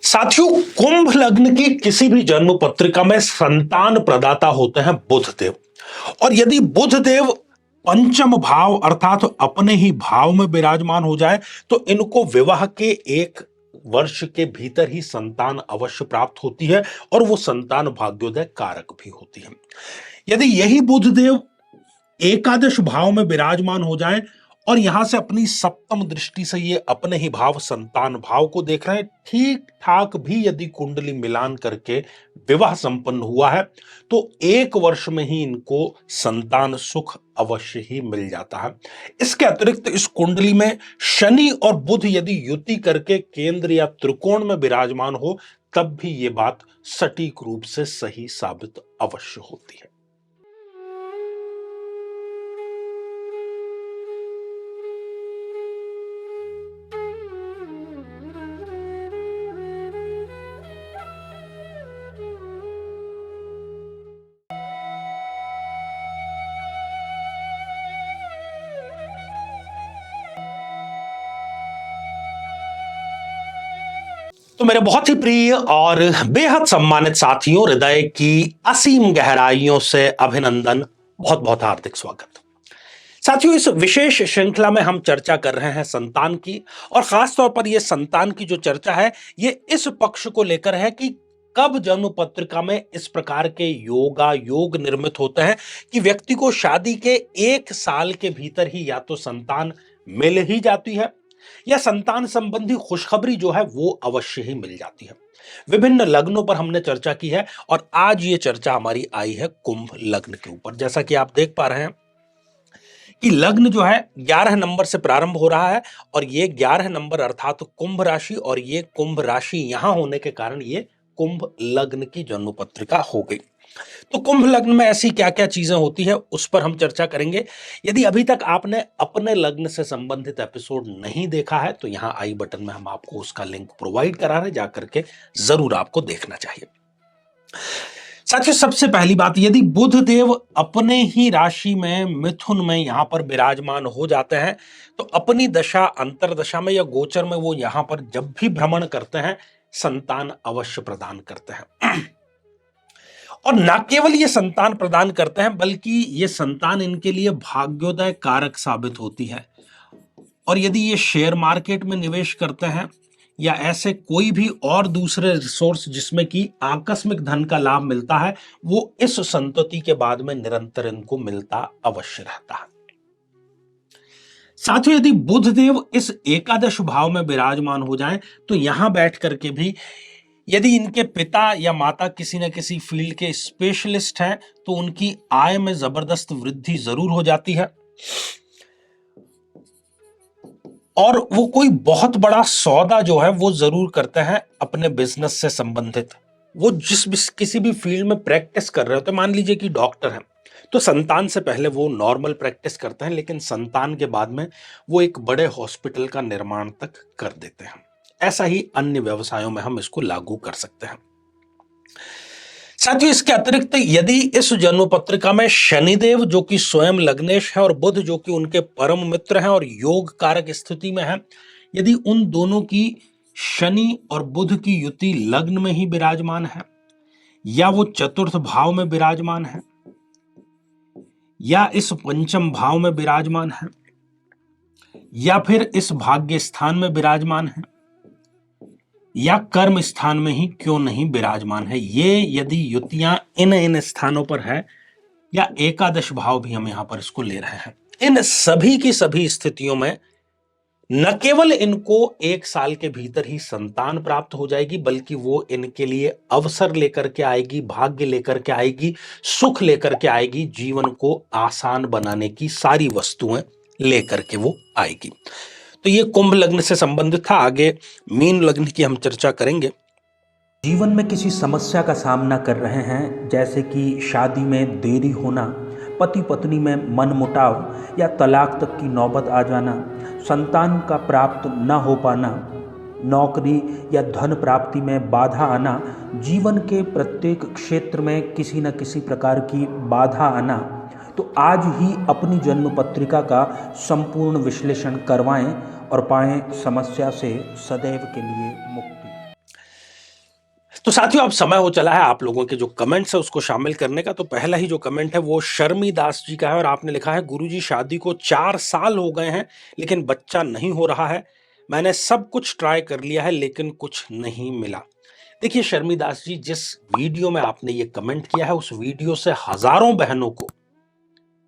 साथियों, कुंभ लग्न की किसी भी जन्म पत्रिका में संतान प्रदाता होते हैं बुध देव। और यदि बुध देव पंचम भाव अर्थात अपने ही भाव में विराजमान हो जाए तो इनको विवाह के 1 वर्ष के भीतर ही संतान अवश्य प्राप्त होती है और वो संतान भाग्योदय कारक भी होती है। यदि यही बुध देव एकादश भाव में विराजमान हो जाए और यहां से अपनी सप्तम दृष्टि से ये अपने ही भाव संतान भाव को देख रहे हैं, ठीक ठाक भी यदि कुंडली मिलान करके विवाह संपन्न हुआ है तो 1 वर्ष में ही इनको संतान सुख अवश्य ही मिल जाता है। इसके अतिरिक्त इस कुंडली में शनि और बुध यदि युति करके केंद्र या त्रिकोण में विराजमान हो तब भी ये बात सटीक रूप से सही साबित अवश्य होती है। तो मेरे बहुत ही प्रिय और बेहद सम्मानित साथियों, हृदय की असीम गहराइयों से अभिनंदन, बहुत बहुत हार्दिक स्वागत। साथियों, इस विशेष श्रृंखला में हम चर्चा कर रहे हैं संतान की, और खास तौर पर यह संतान की जो चर्चा है ये इस पक्ष को लेकर है कि कब जन्म पत्रिका में इस प्रकार के योग निर्मित होते हैं कि व्यक्ति को शादी के 1 साल के भीतर ही या तो संतान मिल ही जाती है या संतान संबंधी खुशखबरी जो है वो अवश्य ही मिल जाती है। विभिन्न लग्नों पर हमने चर्चा की है और आज ये चर्चा हमारी आई है कुंभ लग्न के ऊपर। जैसा कि आप देख पा रहे हैं कि लग्न जो है 11 नंबर से प्रारंभ हो रहा है और ये 11 नंबर अर्थात कुंभ राशि, और ये कुंभ राशि यहां होने के कारण ये कुंभ लग्न की जन्म पत्रिका हो गई। तो कुंभ लग्न में ऐसी क्या क्या चीजें होती है उस पर हम चर्चा करेंगे। यदि अभी तक आपने अपने लग्न से संबंधित एपिसोड नहीं देखा है तो यहां आई बटन में हम आपको उसका लिंक प्रोवाइड करा रहे हैं, जाकर के जरूर आपको देखना चाहिए। साथियों, सबसे पहली बात, यदि बुध देव अपने ही राशि में मिथुन में यहां पर विराजमान हो जाते हैं तो अपनी दशा अंतरदशा में या गोचर में वो यहां पर जब भी भ्रमण करते हैं संतान अवश्य प्रदान करते हैं। और न केवल ये संतान प्रदान करते हैं बल्कि ये संतान इनके लिए भाग्योदय कारक साबित होती है। और यदि ये शेयर मार्केट में निवेश करते हैं या ऐसे कोई भी और दूसरे रिसोर्स जिसमें कि आकस्मिक धन का लाभ मिलता है वो इस संतति के बाद में निरंतर इनको मिलता अवश्य रहता है। साथियों, यदि बुध देव इस एकादश भाव में विराजमान हो जाएं तो यहां बैठ करके भी यदि इनके पिता या माता किसी न किसी फील्ड के स्पेशलिस्ट हैं तो उनकी आय में जबरदस्त वृद्धि जरूर हो जाती है और वो कोई बहुत बड़ा सौदा जो है वो जरूर करते हैं अपने बिजनेस से संबंधित। वो किसी भी फील्ड में प्रैक्टिस कर रहे होते हैं, मान लीजिए कि डॉक्टर हैं तो संतान से पहले वो नॉर्मल प्रैक्टिस करते हैं, लेकिन संतान के बाद में वो एक बड़े हॉस्पिटल का निर्माण तक कर देते हैं। ऐसा ही अन्य व्यवसायों में हम इसको लागू कर सकते हैं। साथियों, इसके अतिरिक्त यदि इस जन्म पत्रिका में शनिदेव जो कि स्वयं लग्नेश है और बुध जो कि उनके परम मित्र हैं और योग कारक स्थिति में है, यदि उन दोनों की शनि और बुध की युति लग्न में ही विराजमान है या वो चतुर्थ भाव में विराजमान है या इस पंचम भाव में विराजमान है या फिर इस भाग्य स्थान में विराजमान है या कर्म स्थान में ही क्यों नहीं विराजमान है, ये यदि युतियां इन स्थानों पर है या एकादश भाव भी हम यहां पर इसको ले रहे हैं, इन सभी की सभी स्थितियों में न केवल इनको 1 साल के भीतर ही संतान प्राप्त हो जाएगी बल्कि वो इनके लिए अवसर लेकर के आएगी, भाग्य लेकर के आएगी, सुख लेकर के आएगी, जीवन को आसान बनाने की सारी वस्तुएं लेकर के वो आएगी। तो ये कुंभ लग्न से संबंधित था। आगे मीन लग्न की हम चर्चा करेंगे। जीवन में किसी समस्या का सामना कर रहे हैं, जैसे कि शादी में देरी होना, पति पत्नी में मनमुटाव या तलाक तक की नौबत आ जाना, संतान का प्राप्त न हो पाना, नौकरी या धन प्राप्ति में बाधा आना, जीवन के प्रत्येक क्षेत्र में किसी न किसी प्रकार की बाधा आना, तो आज ही अपनी जन्म पत्रिका का संपूर्ण विश्लेषण करवाएं और पाएं समस्या से सदैव के लिए मुक्ति। तो साथियों अब समय हो चला है आप लोगों के जो कमेंट्स है उसको शामिल करने का। तो पहला ही जो कमेंट है वो शर्मी दास जी का है और आपने लिखा है, गुरुजी शादी को 4 साल हो गए हैं लेकिन बच्चा नहीं हो रहा है। मैंने सब कुछ ट्राई कर लिया है लेकिन कुछ नहीं मिला। देखिए शर्मी दास जी, जिस वीडियो में आपने ये कमेंट किया है उस वीडियो से हजारों बहनों को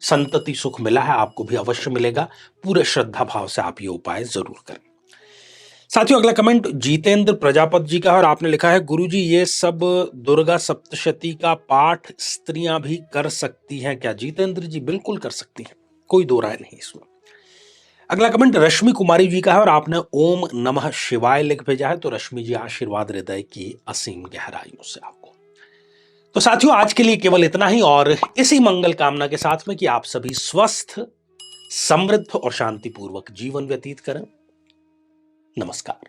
संतति सुख मिला है, आपको भी अवश्य मिलेगा। पूरे श्रद्धा भाव से आप ये उपाय जरूर करें। साथियों अगला कमेंट जितेंद्र प्रजापत जी का है और आपने लिखा है, गुरुजी ये सब दुर्गा सप्तशती का पाठ स्त्रियां भी कर सकती हैं क्या? जितेंद्र जी बिल्कुल कर सकती हैं, कोई दो राय नहीं इसमें। अगला कमेंट रश्मि कुमारी जी का है और आपने ओम नमः शिवाय लिख भेजा है। तो रश्मि जी आशीर्वाद हृदय की असीम गहराइयों से आपको। तो साथियों आज के लिए केवल इतना ही और इसी मंगल कामना के साथ में कि आप सभी स्वस्थ, समृद्ध और शांतिपूर्वक जीवन व्यतीत करें। नमस्कार।